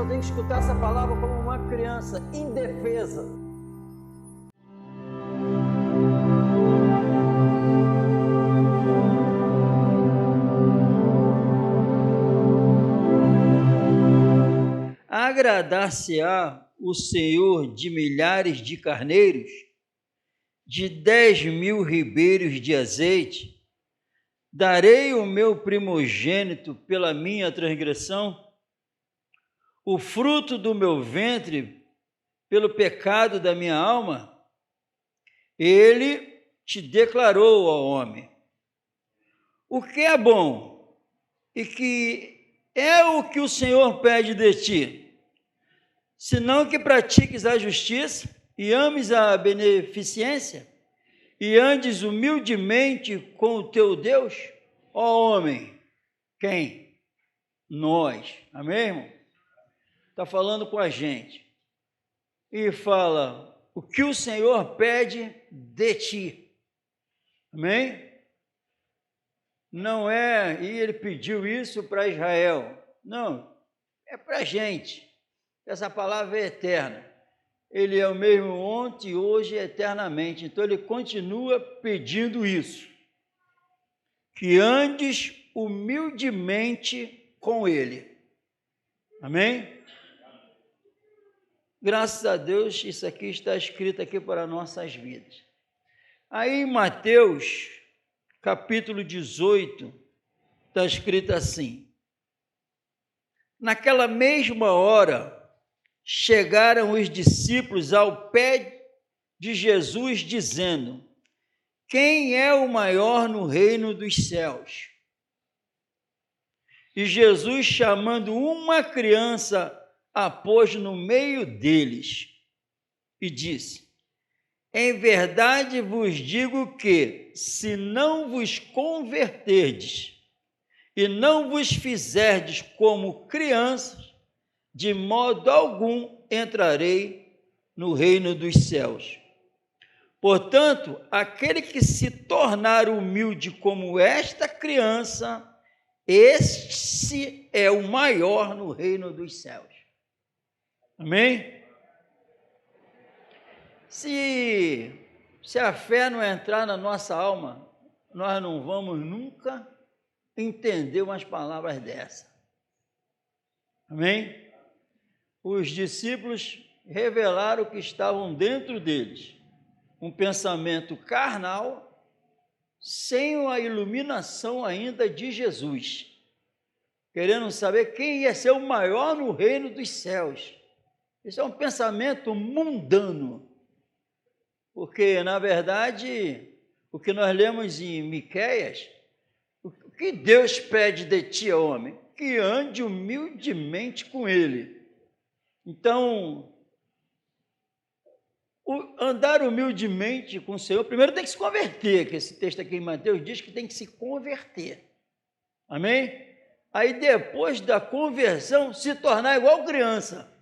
eu tenho que escutar essa palavra como uma criança indefesa. Agradar-se-á o Senhor de milhares de carneiros, de 10.000 ribeiros de azeite? Darei o meu primogênito pela minha transgressão, o fruto do meu ventre pelo pecado da minha alma? Ele te declarou, ó homem, o que é bom e que é o que o Senhor pede de ti, senão que pratiques a justiça e ames a beneficência e andes humildemente com o teu Deus? Ó homem, quem? Nós. Amém, irmão? Está falando com a gente. E fala o que o Senhor pede de ti. Amém? Não é, e ele pediu isso para Israel. Não, é para a gente. Essa palavra é eterna. Ele é o mesmo ontem, hoje e eternamente. Então ele continua pedindo isso. Que andes humildemente com ele. Amém? Graças a Deus, isso aqui está escrito aqui para nossas vidas. Aí em Mateus, capítulo 18, está escrito assim: naquela mesma hora, chegaram os discípulos ao pé de Jesus, dizendo: quem é o maior no reino dos céus? E Jesus, chamando uma criança, a pôs no meio deles e disse: em verdade vos digo que, se não vos converterdes e não vos fizerdes como crianças, de modo algum entrarei no reino dos céus. Portanto, aquele que se tornar humilde como esta criança, este é o maior no reino dos céus. Amém? Se a fé não entrar na nossa alma, nós não vamos nunca entender umas palavras dessas. Amém? Os discípulos revelaram que estavam dentro deles um pensamento carnal, sem a iluminação ainda de Jesus, querendo saber quem ia ser o maior no reino dos céus. Isso é um pensamento mundano, porque, na verdade, o que nós lemos em Miqueias, o que Deus pede de ti, homem? Que ande humildemente com Ele. Então, andar humildemente com o Senhor, primeiro tem que se converter, que esse texto aqui em Mateus diz que tem que se converter. Amém? Aí, depois da conversão, se tornar igual criança.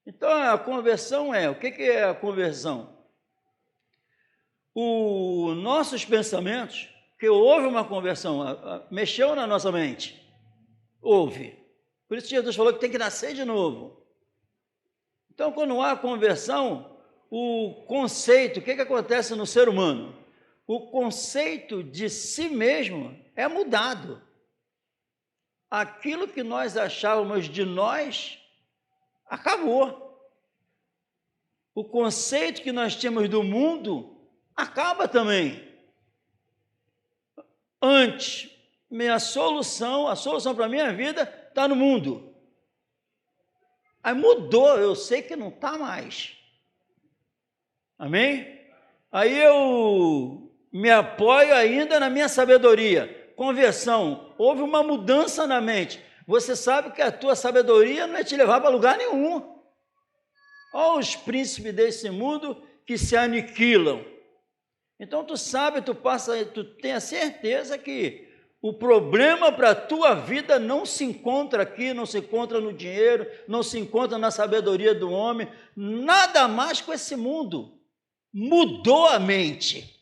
Então, a conversão o que é a conversão? Os nossos pensamentos, que houve uma conversão, mexeu na nossa mente, houve. Por isso Jesus falou que tem que nascer de novo. Então, quando há conversão, o conceito, o que acontece no ser humano? O conceito de si mesmo é mudado. Aquilo que nós achávamos de nós, acabou. O conceito que nós tínhamos do mundo acaba também. Antes, a solução para a minha vida está no mundo. Aí mudou, eu sei que não está mais. Amém? Aí eu me apoio ainda na minha sabedoria. Conversão, houve uma mudança na mente. Você sabe que a tua sabedoria não é te levar para lugar nenhum. Olha os príncipes desse mundo que se aniquilam. Então tu sabe, tu tem a certeza que o problema para a tua vida não se encontra aqui, não se encontra no dinheiro, não se encontra na sabedoria do homem, nada mais com esse mundo. Mudou a mente.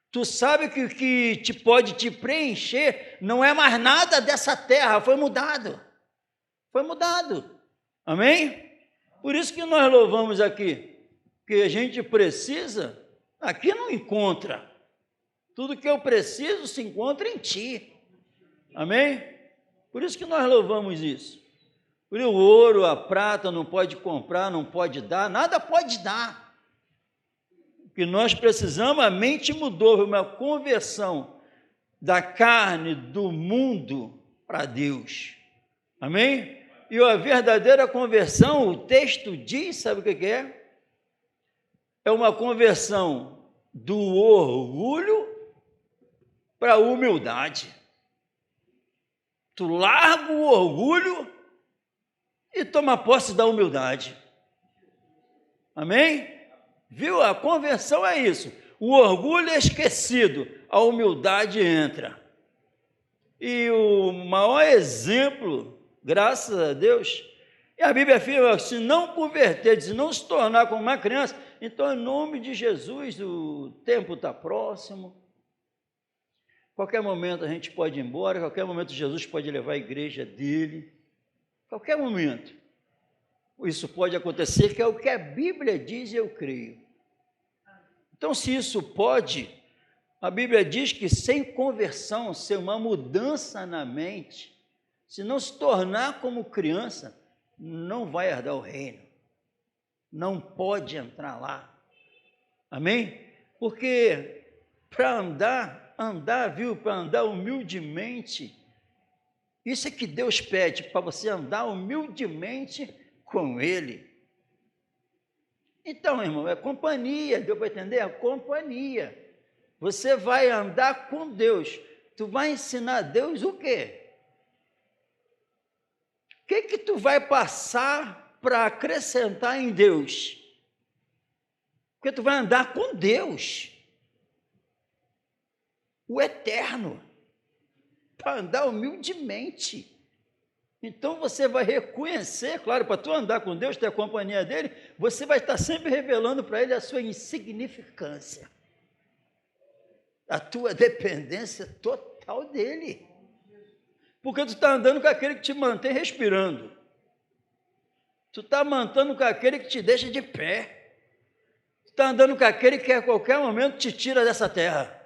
Tu sabe que o que pode te preencher não é mais nada dessa terra, foi mudado. Foi mudado. Amém? Por isso que nós louvamos aqui, que a gente precisa, aqui não encontra. Tudo que eu preciso se encontra em ti. Amém? Por isso que nós louvamos isso. O ouro, a prata não pode comprar, não pode dar, nada pode dar. O que nós precisamos, a mente mudou, uma conversão da carne, do mundo para Deus. Amém? E a verdadeira conversão, o texto diz, sabe o que é? É uma conversão do orgulho para a humildade. Tu larga o orgulho e toma posse da humildade. Amém? Viu? A conversão é isso. O orgulho é esquecido, a humildade entra. E o maior exemplo, graças a Deus, e a Bíblia afirma, se não converter, se não se tornar como uma criança, então, em nome de Jesus, o tempo está próximo. Qualquer momento a gente pode ir embora, qualquer momento Jesus pode levar a igreja dele. Qualquer momento. Isso pode acontecer, que é o que a Bíblia diz e eu creio. Então, se isso pode, a Bíblia diz que sem conversão, sem uma mudança na mente, se não se tornar como criança, não vai herdar o reino. Não pode entrar lá. Amém? Porque para andar, viu? Para andar humildemente, isso é que Deus pede, para você andar humildemente com Ele. Então, irmão, é companhia, deu para entender? É companhia. Você vai andar com Deus. Tu vai ensinar a Deus o quê? O que tu vai passar para acrescentar em Deus? Porque tu vai andar com Deus, o eterno, para andar humildemente. Então você vai reconhecer, claro, para tu andar com Deus, ter a companhia dele, você vai estar sempre revelando para ele a sua insignificância, a tua dependência total dele. Porque tu está andando com aquele que te mantém respirando. Tu está andando com aquele que te deixa de pé. Tu está andando com aquele que a qualquer momento te tira dessa terra.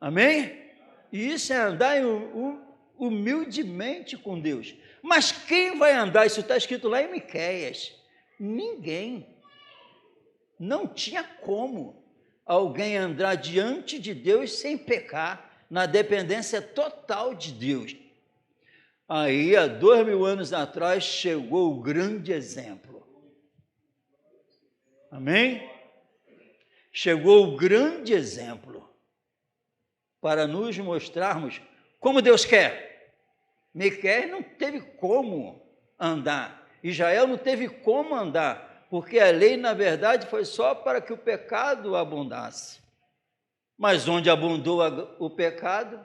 Amém? E isso é andar humildemente com Deus. Mas quem vai andar? Isso está escrito lá em Miqueias. Ninguém. Não tinha como alguém andar diante de Deus sem pecar, na dependência total de Deus. Aí, há 2000 anos atrás, chegou o grande exemplo. Amém? Chegou o grande exemplo para nos mostrarmos como Deus quer. Miqueias não teve como andar. Israel não teve como andar, porque a lei, na verdade, foi só para que o pecado abundasse. Mas onde abundou o pecado,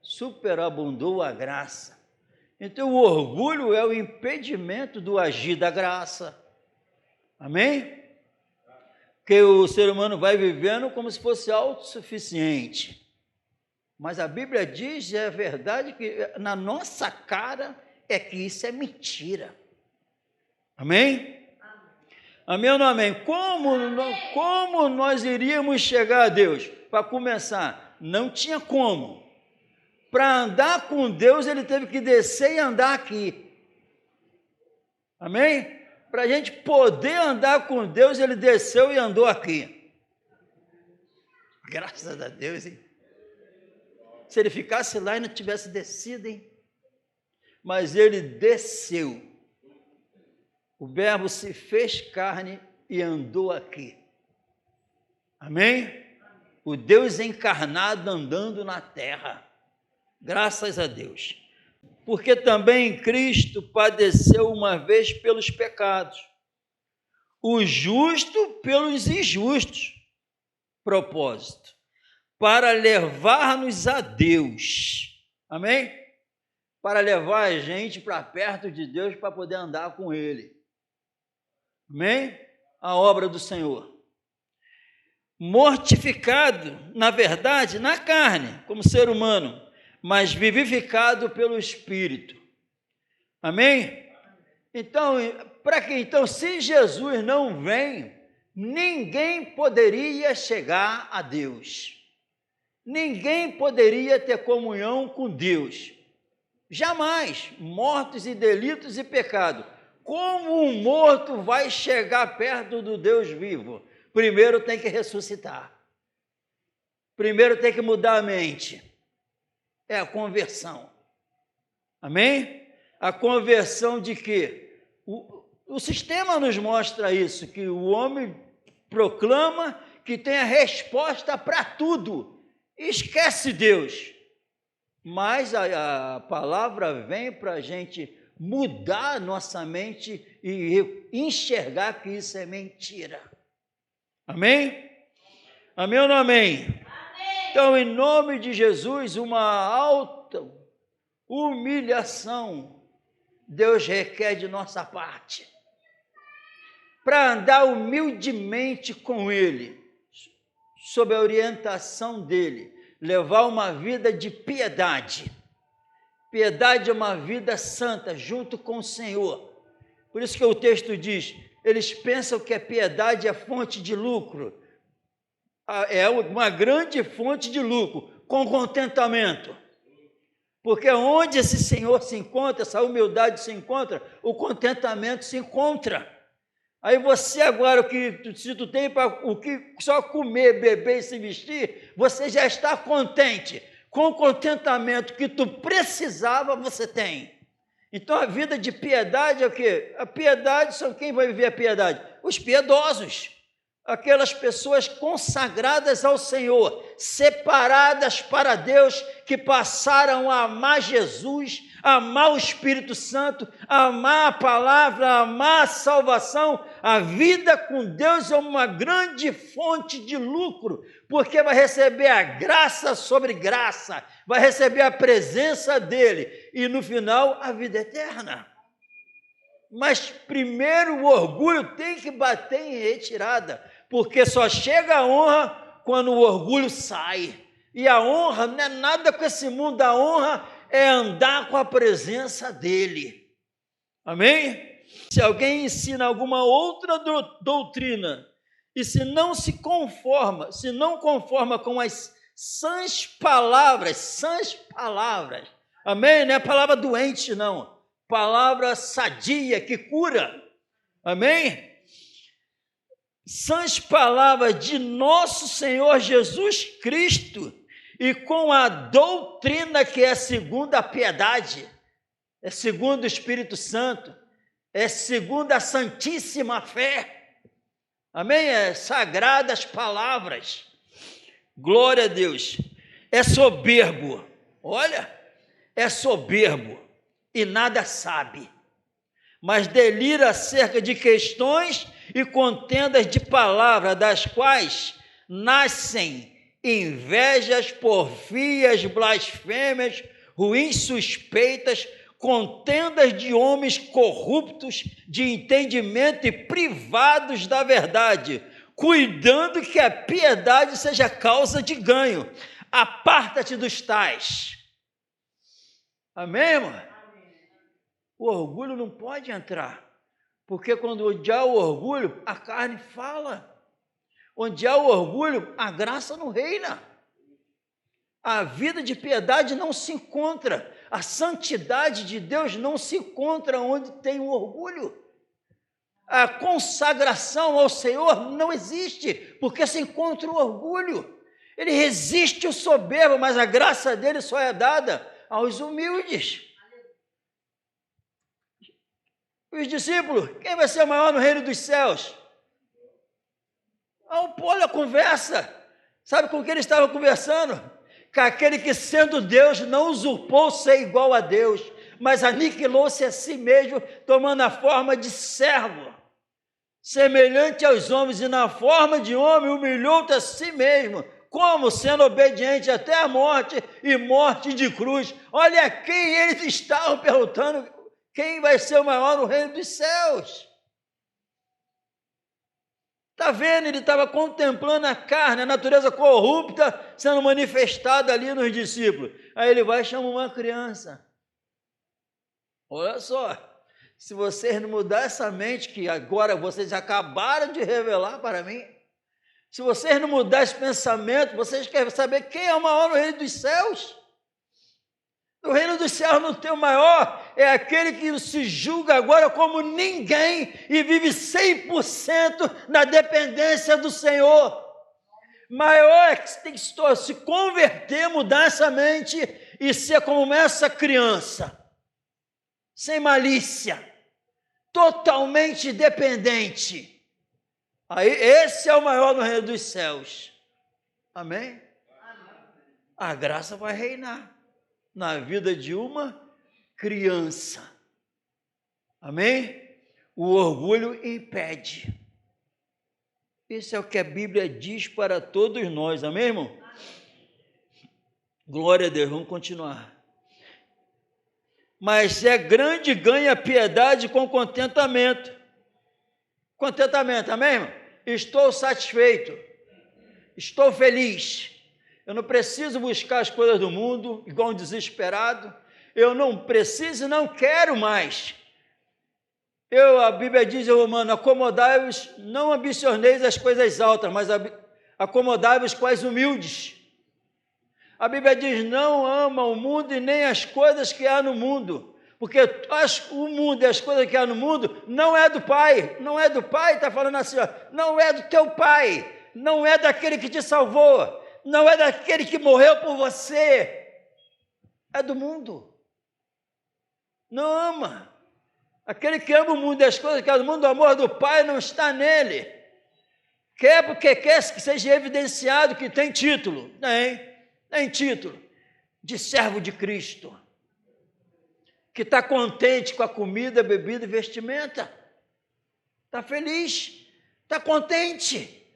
superabundou a graça. Então, o orgulho é o impedimento do agir da graça. Amém? Que o ser humano vai vivendo como se fosse autossuficiente. Mas a Bíblia diz, é verdade, que na nossa cara é que isso é mentira. Amém? Amém ou não amém? Como nós iríamos chegar a Deus? Para começar, não tinha como. Para andar com Deus, ele teve que descer e andar aqui. Amém? Para a gente poder andar com Deus, ele desceu e andou aqui. Graças a Deus, hein? Se ele ficasse lá e não tivesse descido, hein? Mas ele desceu. O Verbo se fez carne e andou aqui. Amém? O Deus encarnado andando na terra. Graças a Deus. Porque também Cristo padeceu uma vez pelos pecados, o justo pelos injustos. Propósito. Para levar-nos a Deus. Amém? Para levar a gente para perto de Deus, para poder andar com Ele. Amém? A obra do Senhor. Mortificado, na verdade, na carne, como ser humano, mas vivificado pelo Espírito. Amém? Então, se Jesus não vem, ninguém poderia chegar a Deus. Ninguém poderia ter comunhão com Deus. Jamais. Mortos e delitos e pecado. Como um morto vai chegar perto do Deus vivo? Primeiro tem que ressuscitar. Primeiro tem que mudar a mente. É a conversão. Amém? A conversão de quê? O sistema nos mostra isso, que o homem proclama que tem a resposta para tudo. Esquece Deus. Mas a palavra vem para a gente mudar nossa mente e enxergar que isso é mentira. Amém? Amém ou não amém? Amém. Então, em nome de Jesus, uma alta humilhação Deus requer de nossa parte, para andar humildemente com Ele, sob a orientação dEle, levar uma vida de piedade. Piedade é uma vida santa, junto com o Senhor. Por isso que o texto diz, eles pensam que a piedade é fonte de lucro, é uma grande fonte de lucro, com contentamento. Porque onde esse Senhor se encontra, essa humildade se encontra, o contentamento se encontra. Aí você agora, se tu tem o que só comer, beber e se vestir, você já está contente. Com o contentamento que tu precisava, você tem. Então a vida de piedade é o quê? A piedade, só quem vai viver a piedade? Os piedosos. Aquelas pessoas consagradas ao Senhor, separadas para Deus, que passaram a amar Jesus, a amar o Espírito Santo, a amar a palavra, a amar a salvação. A vida com Deus é uma grande fonte de lucro, porque vai receber a graça sobre graça, vai receber a presença dEle, e no final a vida eterna. Mas primeiro o orgulho tem que bater em retirada, porque só chega a honra quando o orgulho sai. E a honra não é nada com esse mundo, a honra é andar com a presença dEle. Amém? Se alguém ensina alguma outra doutrina e se não conforma com as sãs palavras, amém? Não é palavra doente, não. Palavra sadia, que cura, amém? Sãs palavras de nosso Senhor Jesus Cristo e com a doutrina que é segundo a piedade, é segundo o Espírito Santo, é segundo a santíssima fé, amém? É sagradas palavras, glória a Deus. É soberbo, olha, é soberbo e nada sabe, mas delira acerca de questões e contendas de palavras, das quais nascem invejas, porfias, blasfêmias, ruins suspeitas, contendas de homens corruptos de entendimento e privados da verdade, cuidando que a piedade seja causa de ganho. Aparta-te dos tais. Amém, irmão? O orgulho não pode entrar, porque quando há o orgulho, a carne fala. Onde há o orgulho, a graça não reina. A vida de piedade não se encontra, a santidade de Deus não se encontra onde tem o orgulho. A consagração ao Senhor não existe, porque se encontra o orgulho. Ele resiste o soberbo, mas a graça dele só é dada aos humildes. Os discípulos, quem vai ser o maior no reino dos céus? Olha a conversa. Sabe com quem ele estava conversando? Com aquele que, sendo Deus, não usurpou ser igual a Deus, mas aniquilou-se a si mesmo, tomando a forma de servo, semelhante aos homens, e na forma de homem humilhou-se a si mesmo, como sendo obediente até a morte, e morte de cruz. Olha quem eles estavam perguntando. Quem vai ser o maior no reino dos céus? Está vendo? Ele estava contemplando a carne, a natureza corrupta sendo manifestada ali nos discípulos. Aí ele vai e chama uma criança. Olha só, se vocês não mudarem essa mente que agora vocês acabaram de revelar para mim, se vocês não mudarem esse pensamento, vocês querem saber quem é o maior no reino dos céus? No reino dos céus não tem o maior, é aquele que se julga agora como ninguém e vive 100% na dependência do Senhor. Maior é que você tem que se converter, mudar essa mente e ser como essa criança, sem malícia, totalmente dependente. Aí, esse é o maior no reino dos céus. Amém? A graça vai reinar na vida de uma criança. Amém? O orgulho impede. Isso é o que a Bíblia diz para todos nós. Amém, irmão? Glória a Deus. Vamos continuar. Mas é grande ganho a piedade com contentamento. Contentamento, amém, irmão? Estou satisfeito. Estou feliz. Eu não preciso buscar as coisas do mundo, igual um desesperado. Eu não preciso e não quero mais. A Bíblia diz, Romano, acomodai-vos, não ambicioneis as coisas altas, mas acomodai-vos com as humildes. A Bíblia diz, não ama o mundo e nem as coisas que há no mundo, porque o mundo e as coisas que há no mundo não é do Pai, não é do Pai, está falando assim, ó, não é do teu Pai, não é daquele que te salvou, não é daquele que morreu por você, é do mundo. Não ama. Aquele que ama o mundo e as coisas que há no mundo, o amor do Pai não está nele. Quer porque quer que seja evidenciado que tem título. Tem título de servo de Cristo. Que está contente com a comida, bebida e vestimenta. Está feliz, está contente.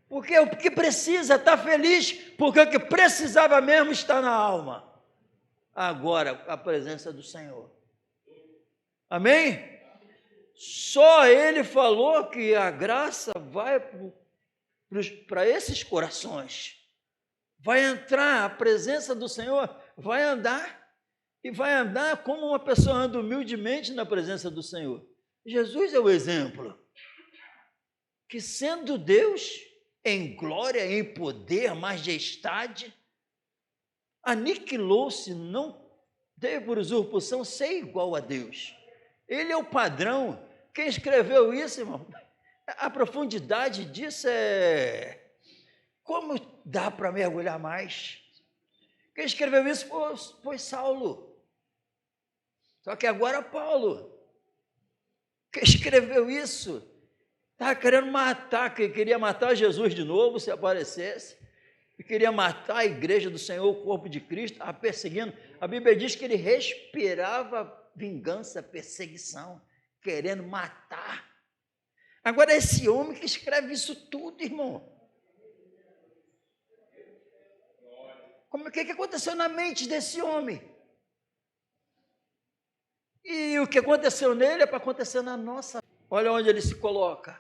Porque o que precisa, está feliz, porque o que precisava mesmo está na alma. Agora, a presença do Senhor. Amém? Só ele falou que a graça vai para esses corações. Vai entrar, a presença do Senhor vai andar. E vai andar como uma pessoa anda humildemente na presença do Senhor. Jesus é o exemplo. Que sendo Deus, em glória, em poder, majestade, aniquilou-se, não teve por usurpação ser igual a Deus. Ele é o padrão. Quem escreveu isso, irmão? A profundidade disso é... Como dá para mergulhar mais? Quem escreveu isso foi Saulo. Só que agora Paulo. Quem escreveu isso estava querendo matar, que queria matar Jesus de novo, se aparecesse. E queria matar a igreja do Senhor, o corpo de Cristo, estava perseguindo. A Bíblia diz que ele respirava vingança, perseguição, querendo matar. Agora, esse homem que escreve isso tudo, irmão. O que aconteceu na mente desse homem? E o que aconteceu nele é para acontecer na nossa. Olha onde ele se coloca.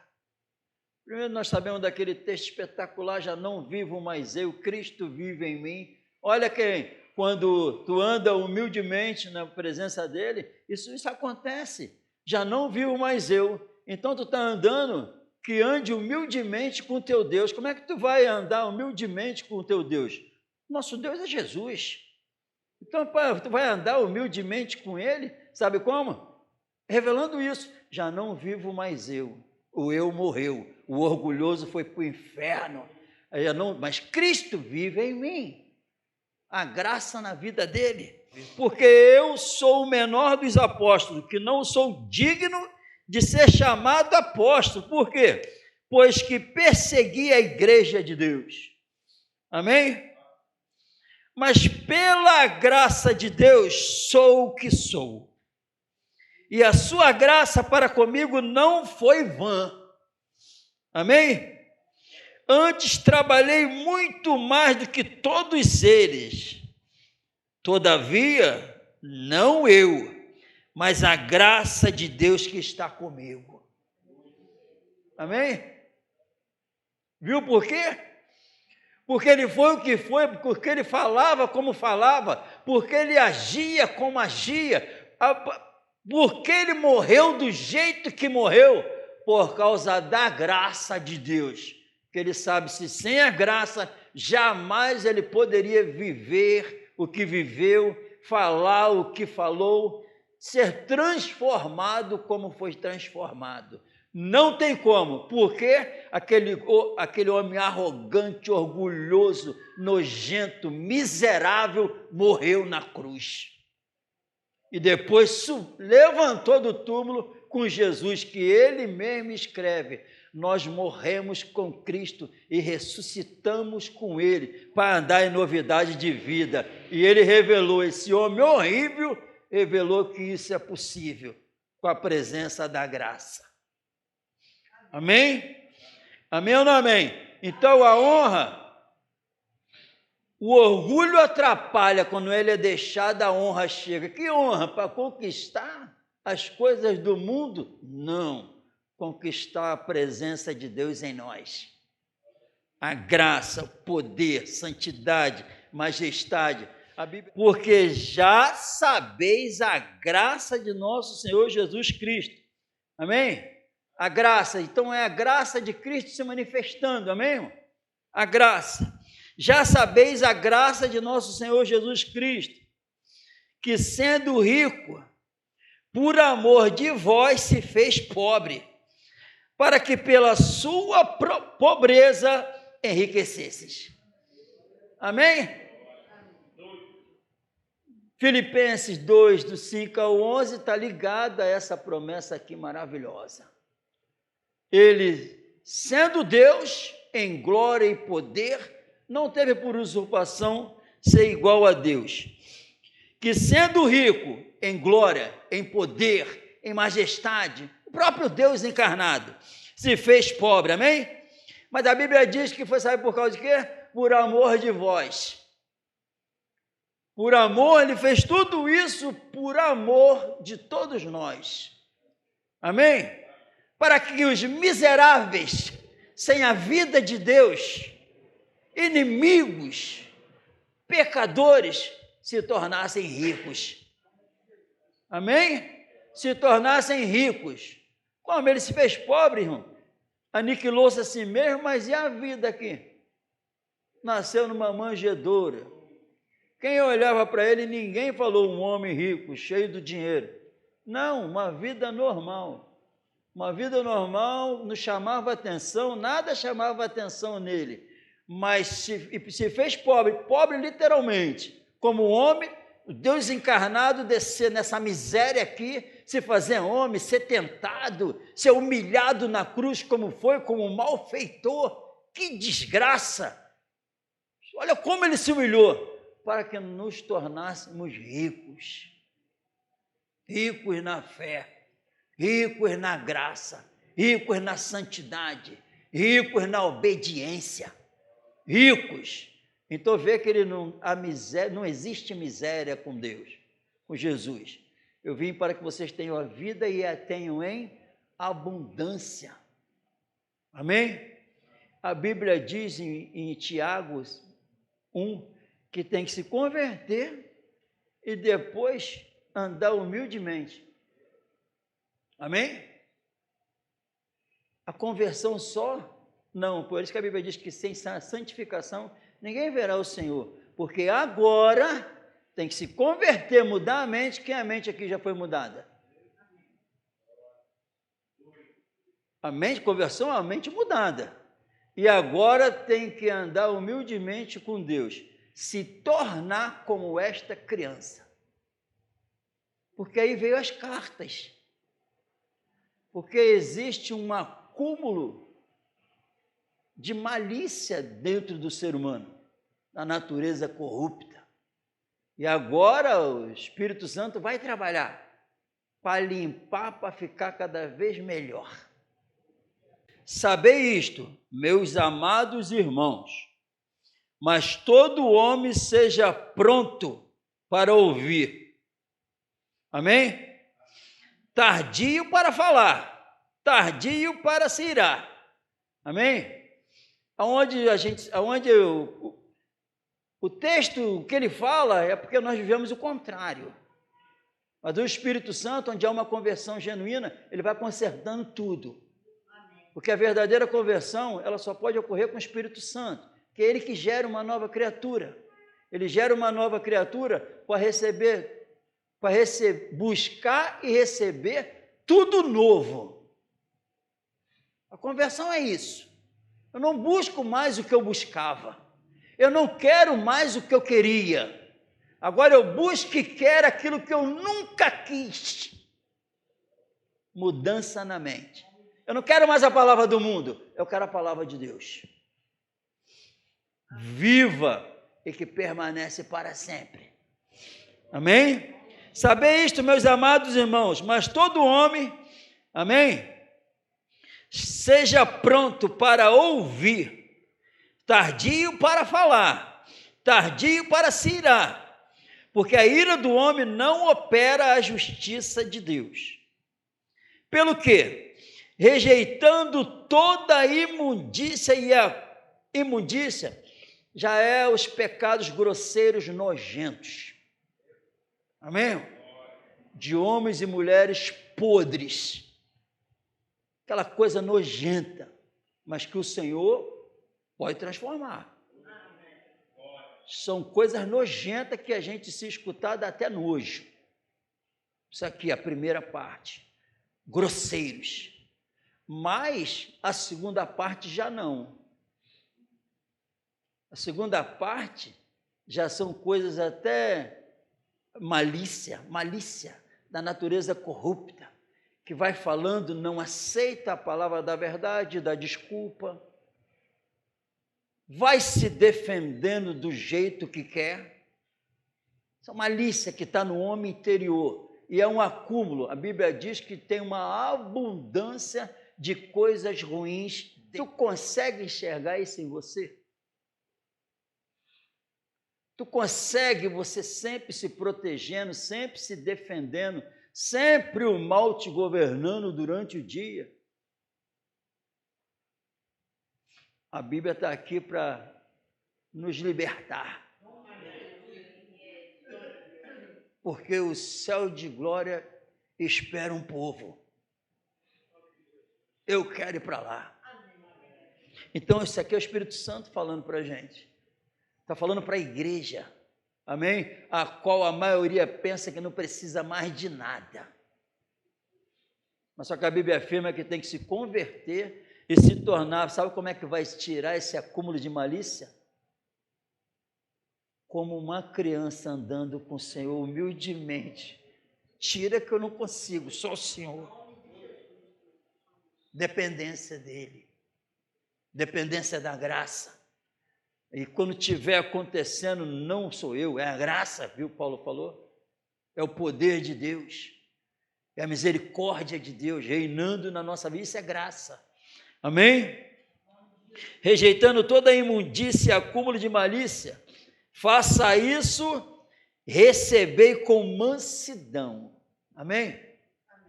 Primeiro nós sabemos daquele texto espetacular, já não vivo mais eu, Cristo vive em mim. Olha quando tu anda humildemente na presença dele, isso acontece. Já não vivo mais eu. Então tu está andando, que ande humildemente com o teu Deus. Como é que tu vai andar humildemente com o teu Deus? Nosso Deus é Jesus. Então tu vai andar humildemente com ele, sabe como? Revelando isso. Já não vivo mais eu. O eu morreu. O orgulhoso foi para o inferno. Mas Cristo vive em mim. A graça na vida dele, porque eu sou o menor dos apóstolos, que não sou digno de ser chamado apóstolo. Por quê? Pois que persegui a igreja de Deus. Amém? Mas pela graça de Deus sou o que sou. E a sua graça para comigo não foi vã. Amém? Antes trabalhei muito mais do que todos eles. Todavia, não eu, mas a graça de Deus que está comigo. Amém? Viu por quê? Porque ele foi o que foi, porque ele falava como falava, porque ele agia como agia. Porque ele morreu do jeito que morreu? Por causa da graça de Deus. Porque ele sabe se sem a graça, jamais ele poderia viver o que viveu, falar o que falou, ser transformado como foi transformado. Não tem como, porque aquele homem arrogante, orgulhoso, nojento, miserável, morreu na cruz. E depois levantou do túmulo com Jesus, que ele mesmo escreve: nós morremos com Cristo e ressuscitamos com ele, para andar em novidade de vida. E ele revelou, esse homem horrível, revelou que isso é possível, com a presença da graça. Amém? Amém ou não amém? Então a honra, o orgulho atrapalha quando ele é deixado, a honra chega. Que honra? Para conquistar as coisas do mundo? Não. Conquistar a presença de Deus em nós. A graça, o poder, santidade, majestade. Porque já sabeis a graça de nosso Senhor Jesus Cristo. Amém? A graça, então é a graça de Cristo se manifestando, amém, irmão? A graça. Já sabeis a graça de nosso Senhor Jesus Cristo, que sendo rico, por amor de vós se fez pobre, para que pela sua pobreza enriquecesses. Amém? Filipenses 2, do 5 ao 11, está ligado a essa promessa aqui maravilhosa. Ele, sendo Deus, em glória e poder, não teve por usurpação ser igual a Deus, que sendo rico em glória, em poder, em majestade, o próprio Deus encarnado, se fez pobre, amém? Mas a Bíblia diz que foi, sabe por causa de quê? Por amor de vós. Por amor, ele fez tudo isso por amor de todos nós. Amém? Para que os miseráveis, sem a vida de Deus, inimigos, pecadores, se tornassem ricos. Amém? Se tornassem ricos. Como ele se fez pobre, irmão? Aniquilou-se a si mesmo, mas e a vida aqui? Nasceu numa manjedoura. Quem olhava para ele, ninguém falou um homem rico, cheio de dinheiro. Não, uma vida normal. Uma vida normal não chamava atenção, nada chamava atenção nele. Mas se fez pobre, pobre literalmente, como homem, o Deus encarnado descer nessa miséria aqui, se fazer homem, ser tentado, ser humilhado na cruz como foi, como um malfeitor. Que desgraça! Olha como ele se humilhou, para que nos tornássemos ricos. Ricos na fé, ricos na graça, ricos na santidade, ricos na obediência, ricos. Então vê que não existe miséria com Deus, com Jesus. Eu vim para que vocês tenham a vida e a tenham em abundância. Amém? A Bíblia diz em Tiago 1 que tem que se converter e depois andar humildemente. Amém? A conversão só? Não, por isso que a Bíblia diz que sem santificação ninguém verá o Senhor, porque agora tem que se converter, mudar a mente, que a mente aqui já foi mudada. A mente, conversão é a mente mudada. E agora tem que andar humildemente com Deus, se tornar como esta criança. Porque aí veio as cartas. Porque existe um acúmulo de malícia dentro do ser humano, da natureza corrupta. E agora o Espírito Santo vai trabalhar para limpar, para ficar cada vez melhor. Sabei isto, meus amados irmãos, mas todo homem seja pronto para ouvir. Amém? Tardio para falar, tardio para se irar. Amém? O texto que ele fala é porque nós vivemos o contrário. Mas o Espírito Santo, onde há uma conversão genuína, ele vai consertando tudo. Porque a verdadeira conversão, ela só pode ocorrer com o Espírito Santo, que é ele que gera uma nova criatura. Ele gera uma nova criatura para buscar e receber tudo novo. A conversão é isso. Eu não busco mais o que eu buscava. Eu não quero mais o que eu queria. Agora eu busco e quero aquilo que eu nunca quis. Mudança na mente. Eu não quero mais a palavra do mundo, eu quero a palavra de Deus. Viva e que permanece para sempre. Amém? Sabei isto, meus amados irmãos, mas todo homem, amém? Seja pronto para ouvir, tardio para falar, tardio para se irar, porque a ira do homem não opera a justiça de Deus. Pelo quê? Rejeitando toda a imundícia, e a imundícia já é os pecados grosseiros nojentos. Amém? De homens e mulheres podres. Aquela coisa nojenta, mas que o Senhor pode transformar. São coisas nojentas que a gente, se escutar, dá até nojo. Isso aqui é a primeira parte. Grosseiros. Mas a segunda parte já não. A segunda parte já são coisas até malícia da natureza corrupta, que vai falando, não aceita a palavra da verdade, da desculpa, vai se defendendo do jeito que quer. Essa malícia que está no homem interior, e é um acúmulo. A Bíblia diz que tem uma abundância de coisas ruins. Tu consegue enxergar isso em você? Tu consegue, você sempre se protegendo, sempre se defendendo, sempre o mal te governando durante o dia? A Bíblia está aqui para nos libertar. Porque o céu de glória espera um povo. Eu quero ir para lá. Então, isso aqui é o Espírito Santo falando para a gente. Está falando para a igreja, amém? A qual a maioria pensa que não precisa mais de nada. Mas só que a Bíblia afirma que tem que se converter e se tornar, sabe como é que vai tirar esse acúmulo de malícia? Como uma criança andando com o Senhor humildemente. Tira que eu não consigo, só o Senhor. Dependência dEle. Dependência da graça. E quando estiver acontecendo, não sou eu, é a graça, viu? Paulo falou. É o poder de Deus. É a misericórdia de Deus reinando na nossa vida. Isso é graça. Amém? Rejeitando toda a imundícia e acúmulo de malícia, faça isso, recebei com mansidão. Amém?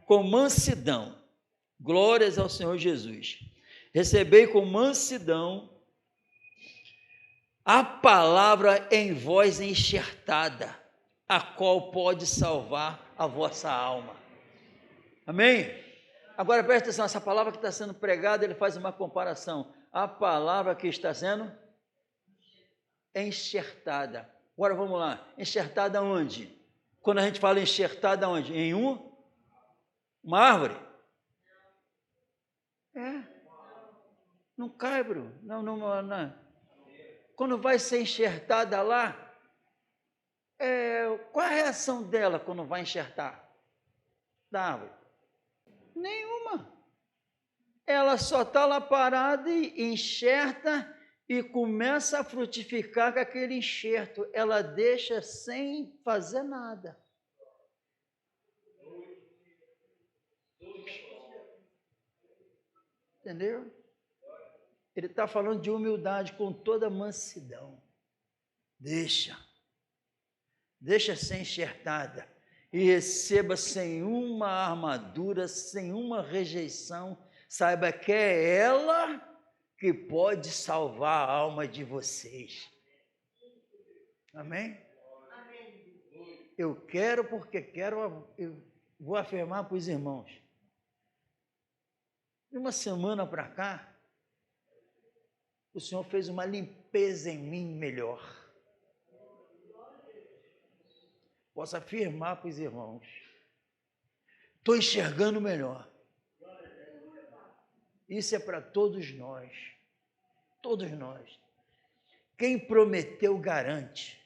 Com mansidão. Glórias ao Senhor Jesus. Recebei com mansidão a palavra em vós enxertada, a qual pode salvar a vossa alma. Amém? Agora presta atenção, essa palavra que está sendo pregada, ele faz uma comparação. A palavra que está sendo enxertada. Agora vamos lá, enxertada onde? Quando a gente fala enxertada onde? Em uma árvore? Num caibro? Não. Quando vai ser enxertada lá, qual a reação dela quando vai enxertar da árvore? Nenhuma. Ela só está lá parada e enxerta e começa a frutificar com aquele enxerto. Ela deixa sem fazer nada. Entendeu? Ele está falando de humildade com toda mansidão. Deixa ser enxertada e receba sem uma armadura, sem uma rejeição. Saiba que é ela que pode salvar a alma de vocês. Amém? Eu quero porque quero, eu vou afirmar para os irmãos. De uma semana para cá, o Senhor fez uma limpeza em mim melhor. Posso afirmar para os irmãos. Estou enxergando melhor. Isso é para todos nós. Todos nós. Quem prometeu garante.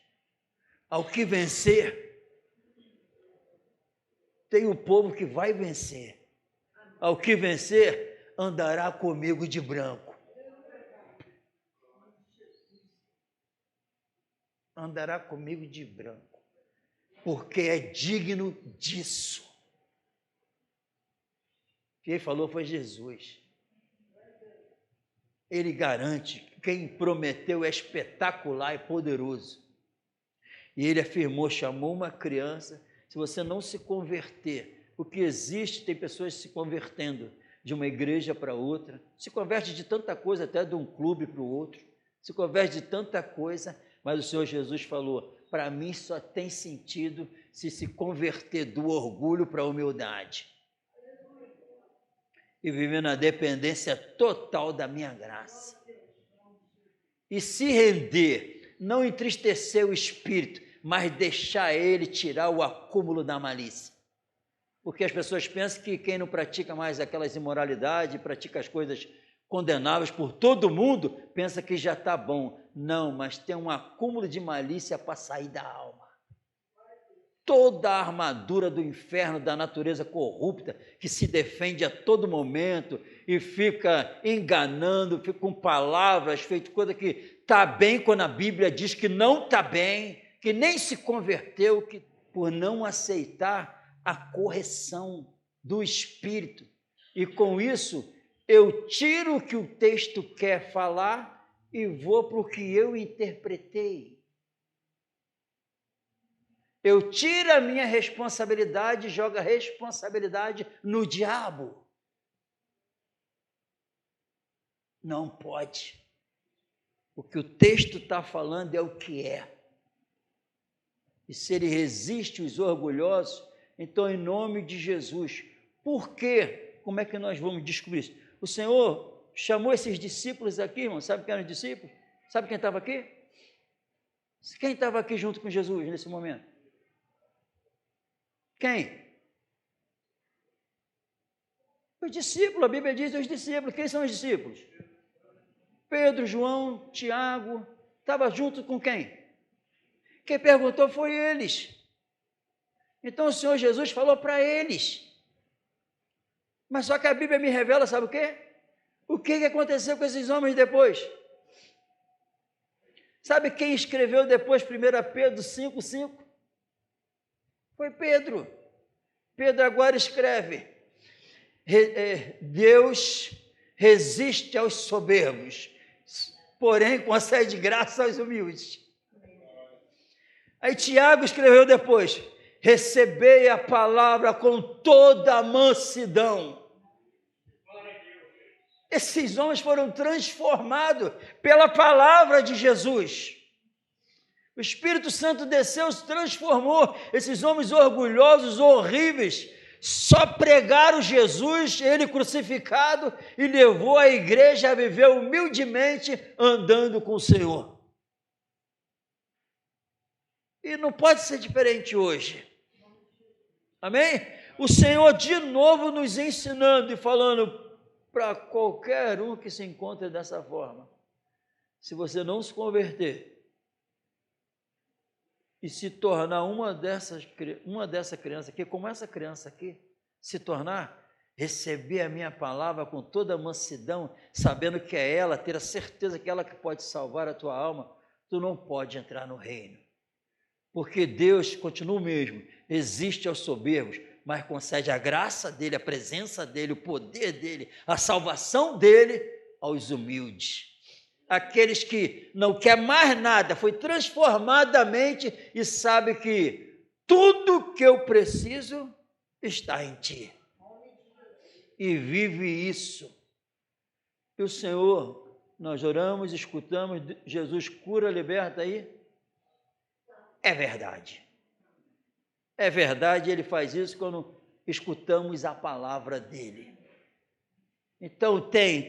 Ao que vencer, tem o povo que vai vencer. Ao que vencer, andará comigo de branco. Andará comigo de branco. Porque é digno disso. Quem falou foi Jesus. Ele garante. Quem prometeu é espetacular e poderoso. E ele afirmou, chamou uma criança, se você não se converter, o que existe, tem pessoas se convertendo de uma igreja para outra, se converte de tanta coisa, até de um clube para o outro, se converte de tanta coisa, mas o Senhor Jesus falou, para mim só tem sentido se converter do orgulho para a humildade. E viver na dependência total da minha graça. E se render, não entristecer o espírito, mas deixar ele tirar o acúmulo da malícia. Porque as pessoas pensam que quem não pratica mais aquelas imoralidades, pratica as coisas condenáveis por todo mundo, pensa que já está bom. Não, mas tem um acúmulo de malícia para sair da alma. Toda a armadura do inferno, da natureza corrupta, que se defende a todo momento e fica enganando, fica com palavras, feito coisa que está bem quando a Bíblia diz que não está bem, que nem se converteu, que por não aceitar a correção do Espírito. E com isso, eu tiro o que o texto quer falar e vou para o que eu interpretei. Eu tiro a minha responsabilidade e jogo a responsabilidade no diabo. Não pode. O que o texto está falando é o que é. E se ele resiste os orgulhosos, então em nome de Jesus. Por quê? Como é que nós vamos descobrir isso? O Senhor chamou esses discípulos aqui, irmão. Sabe quem eram os discípulos? Sabe quem estava aqui? Quem estava aqui junto com Jesus nesse momento? Quem? Os discípulos, a Bíblia diz os discípulos. Quem são os discípulos? Pedro, João, Tiago. Estava junto com quem? Quem perguntou foi eles. Então o Senhor Jesus falou para eles. Mas só que a Bíblia me revela, sabe o quê? O que aconteceu com esses homens depois? Sabe quem escreveu depois 1 Pedro 5,5? Foi Pedro. Pedro agora escreve, Deus resiste aos soberbos, porém concede graça aos humildes. Aí Tiago escreveu depois, recebei a palavra com toda a mansidão. Esses homens foram transformados pela palavra de Jesus. O Espírito Santo desceu, se transformou. Esses homens orgulhosos, horríveis, só pregaram Jesus, ele crucificado, e levou a igreja a viver humildemente andando com o Senhor. E não pode ser diferente hoje. Amém? O Senhor de novo nos ensinando e falando para qualquer um que se encontre dessa forma. Se você não se converter e se tornar uma dessa criança aqui, como essa criança aqui, se tornar, receber a minha palavra com toda a mansidão, sabendo que é ela, ter a certeza que ela que pode salvar a tua alma, tu não pode entrar no reino. Porque Deus continua o mesmo, existe aos soberbos, mas concede a graça dele, a presença dele, o poder dele, a salvação dele aos humildes. Aqueles que não quer mais nada, foi transformadamente e sabe que tudo que eu preciso está em ti. E vive isso. E o Senhor, nós oramos, escutamos, Jesus cura, liberta aí. É verdade. É verdade, ele faz isso quando escutamos a palavra dele. Então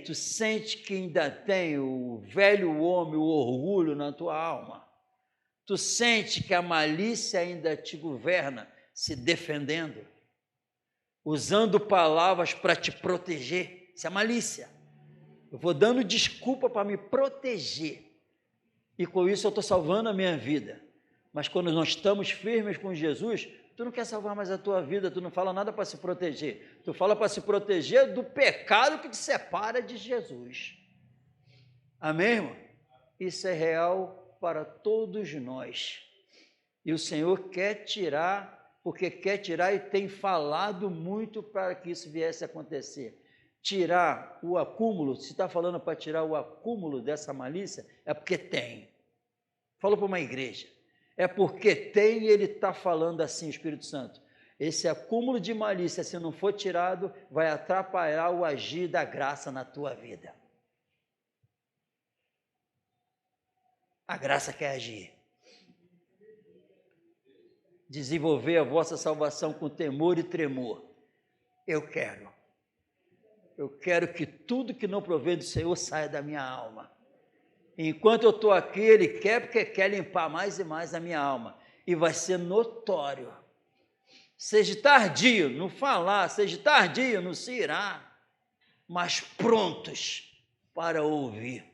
tu sente que ainda tem o velho homem, o orgulho na tua alma. Tu sente que a malícia ainda te governa, se defendendo, usando palavras para te proteger. Isso é malícia. Eu vou dando desculpa para me proteger. E com isso eu estou salvando a minha vida. Mas quando nós estamos firmes com Jesus, tu não quer salvar mais a tua vida, tu não fala nada para se proteger. Tu fala para se proteger do pecado que te separa de Jesus. Amém, irmão? Isso é real para todos nós. E o Senhor quer tirar, porque quer tirar e tem falado muito para que isso viesse a acontecer. Tirar o acúmulo, se está falando para tirar o acúmulo dessa malícia, é porque tem. Falou para uma igreja. É porque tem e ele está falando assim, o Espírito Santo. Esse acúmulo de malícia, se não for tirado, vai atrapalhar o agir da graça na tua vida. A graça quer agir. Desenvolver a vossa salvação com temor e tremor. Eu quero que tudo que não provém do Senhor saia da minha alma. Enquanto eu estou aqui, Ele quer, porque quer limpar mais e mais a minha alma. E vai ser notório. Seja tardio no falar, seja tardio no se irá, mas prontos para ouvir.